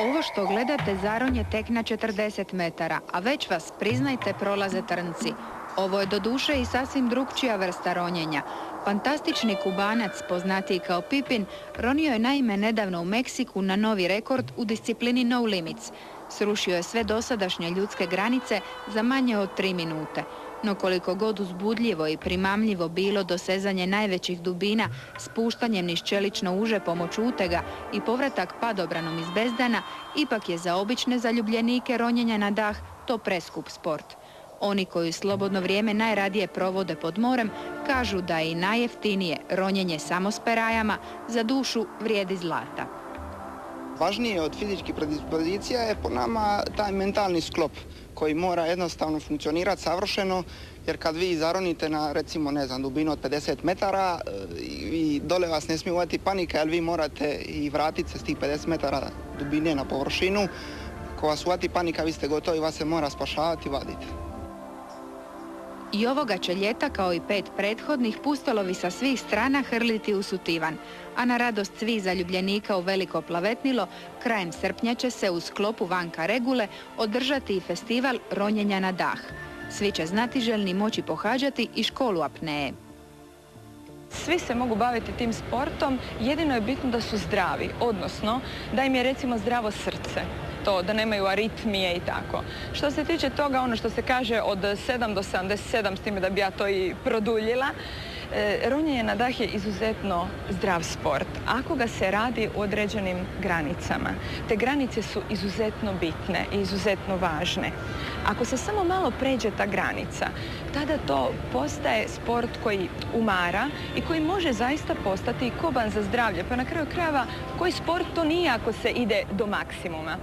Ovo što gledate zaron je tek na 40 metara, a već vas, priznajte, prolaze trnci. Ovo je doduše i sasvim drukčija vrsta ronjenja. Fantastični Kubanac, poznatiji kao Pipin, ronio je naime nedavno u Meksiku na novi rekord u disciplini No Limits. Srušio je sve dosadašnje ljudske granice za manje od 3 minute. No koliko god uzbudljivo i primamljivo bilo dosezanje najvećih dubina, spuštanjem niz čelično uže pomoću utega i povratak padobranom iz bezdana, ipak je za obične zaljubljenike ronjenja na dah to preskup sport. Oni koji slobodno vrijeme najradije provode pod morem kažu da je i najjeftinije ronjenje samo s perajama za dušu vrijedi zlata. Važnije od fizičkih predispozicija je po nama taj mentalni sklop koji mora jednostavno funkcionirati savršeno, jer kad vi zaronite na, recimo, dubinu od 50 metara i dole vas ne smije uvati panika, jer vi morate i vratiti se s tih 50 metara dubine na površinu. Ako vas uvati panika, vi ste gotovi, vas se mora spašavati i vaditi. I ovoga će ljeta, kao i 5 prethodnih, pustolovi sa svih strana hrliti u Sutivan. A na radost svih zaljubljenika u veliko plavetnilo, krajem srpnja će se u sklopu Vanka Regule održati i festival ronjenja na dah. Svi će znatiželjni moći pohađati i školu apneje. Svi se mogu baviti tim sportom, jedino je bitno da su zdravi, odnosno da im je recimo zdravo srce. To da nemaju aritmije i tako. Što se tiče toga, ono što se kaže od 7 do 77, s time da bi ja to i produljila, ronjenje na dah je izuzetno zdrav sport, ako ga se radi u određenim granicama. Te granice su izuzetno bitne i izuzetno važne. Ako se samo malo pređe ta granica, tada to postaje sport koji umara i koji može zaista postati i koban za zdravlje. Pa na kraju krajeva, koji sport to nije ako se ide do maksimuma?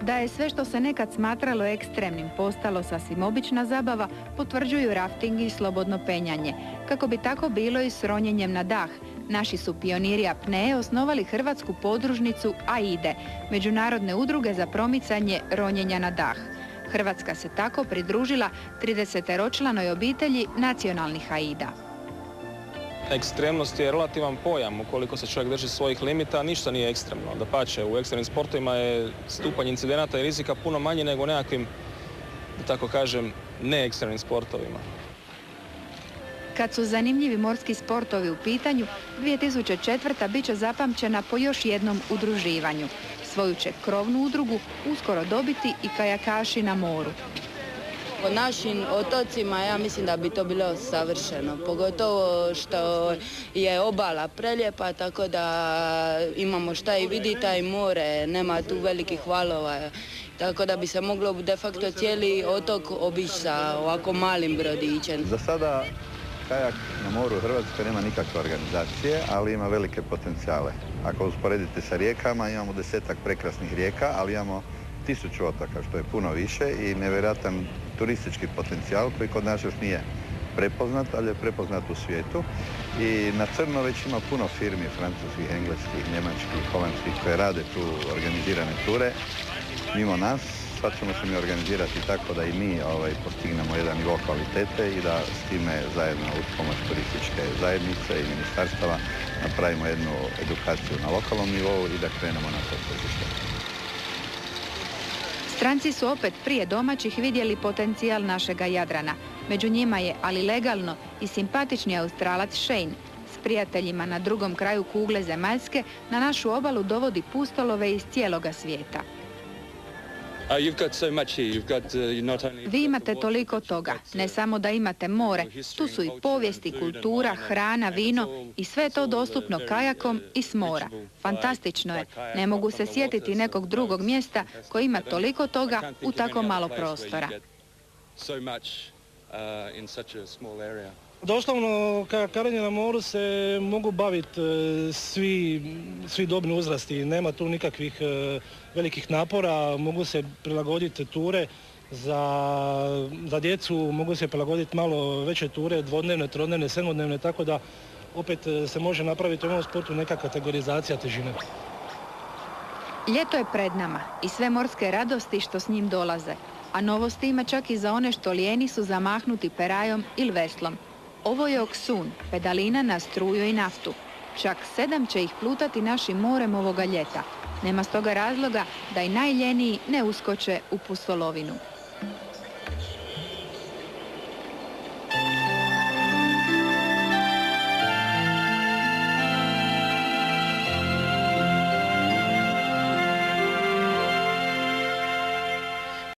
Da je sve što se nekad smatralo ekstremnim postalo sasvim obična zabava, potvrđuju rafting i slobodno penjanje. Kako bi tako bilo i s ronjenjem na dah, naši su pioniri apneje osnovali hrvatsku podružnicu AIDE, Međunarodne udruge za promicanje ronjenja na dah. Hrvatska se tako pridružila 30-ročlanoj obitelji nacionalnih AIDA. Ekstremnost je relativan pojam, ukoliko se čovjek drži svojih limita, ništa nije ekstremno. Dapače, u ekstremnim sportovima je stupanj incidenata i rizika puno manji nego u nekakvim, da tako kažem, neekstremnim sportovima. Kad su zanimljivi morski sportovi u pitanju, 2004. bit će zapamćena po još jednom udruživanju. Svoju će krovnu udrugu uskoro dobiti i kajakaši na moru. Po našim otocima ja mislim da bi to bilo savršeno, pogotovo što je obala prelijepa, tako da imamo šta i vidjeti, a i more, nema tu velikih valova, tako da bi se moglo de facto cijeli otok obići sa ovako malim brodićem. Za sada kajak na moru u Hrvatskoj nema nikakve organizacije, ali ima velike potencijale. Ako usporedite sa rijekama, imamo 10-ak prekrasnih rijeka, ali imamo 1000 otoka, što je puno više i nevjerojatan turistički potencijal koji kod nas još nije prepoznat, ali je prepoznat u svijetu. I na crno već ima puno firmi, francuskih, engleskih, njemačkih, holandskih, koje rade tu organizirane ture. Mimo nas, sad ćemo se mi organizirati tako da i mi postignemo jedan nivo kvalitete i da s time zajedno uz pomoć turističke zajednice i ministarstava napravimo jednu edukaciju na lokalnom nivou i da krenemo na to tržište. Stranci su opet prije domaćih vidjeli potencijal našega Jadrana. Među njima je, ali legalno, i simpatični Australac Shane. S prijateljima na drugom kraju kugle zemaljske na našu obalu dovodi pustolove iz cijeloga svijeta. Vi imate toliko toga, ne samo da imate more, tu su i povijesti, kultura, hrana, vino i sve to dostupno kajakom i s mora. Fantastično je, ne mogu se sjetiti nekog drugog mjesta koji ima toliko toga u tako malo prostora. Doslovno, kajakarenje na moru se mogu baviti svi dobni uzrasti. Nema tu nikakvih velikih napora, mogu se prilagoditi ture za djecu, mogu se prilagoditi malo veće ture, dvodnevne, trodnevne, sedmodnevne, tako da opet se može napraviti u ovom sportu neka kategorizacija težine. Ljeto je pred nama i sve morske radosti što s njim dolaze, a novosti ima čak i za one što lijeni su zamahnuti perajom ili veslom. Ovo je Oksun, pedalina na struju i naftu. Čak 7 će ih plutati našim morem ovoga ljeta. Nema stoga razloga da i najljeniji ne uskoče u pustolovinu.